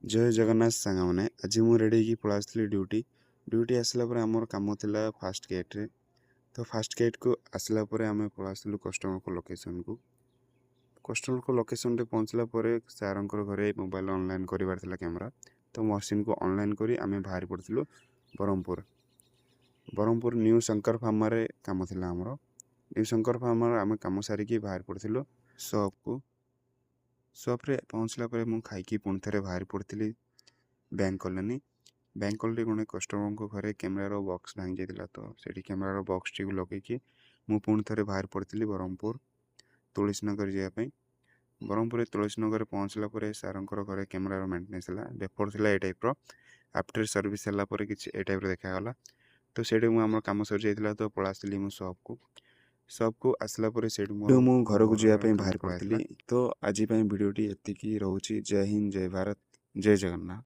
जय जगन्नाथ सांगने आज मु रेडी की पळा आसली ड्यूटी आसला पर आमर काम थिला फास्ट गेट रे। तो फास्ट गेट को आसला पर आमे पळा आसलु कस्टमर को लोकेशन रे पहुंचला पर सारंकर घरे मोबाइल ऑनलाइन करिवार थिला कैमरा। तो मशीन को ऑनलाइन करी आमे बाहर पड़थिलु बरहमपुर न्यू शंकर फार्म रे काम थिला हमरो। न्यू शंकर फार्म रे आमे काम सारी की बाहर पड़थिलु शॉप रे पहुंचला पर मु खाई पुणी थे बाहर पड़ती बैंक कॉलोनी गोटे कस्टमर को घरे कैमेरार बॉक्स भांगी जाता। तो से कैमेरार बॉक्स टी लगे मु पुणी थे बाहर पड़ती ब्रह्मपुर तुलसी नगर जावाई। ब्रह्मपुर तुलसी नगर पहुँचला सारंकर घरे कैमेरार मेन्टेनेंस है बेफर था टाइप आफ्टर सर्विस है कि टाइप देखागला। तो से आम कम सर जा तो पड़ा आसली मो शॉप को आसला से मु घर को जावाई बाहर पड़ी। तो आज भिडियोटी एति रोचे। जय हिंद, जय भारत, जय जगन्नाथ।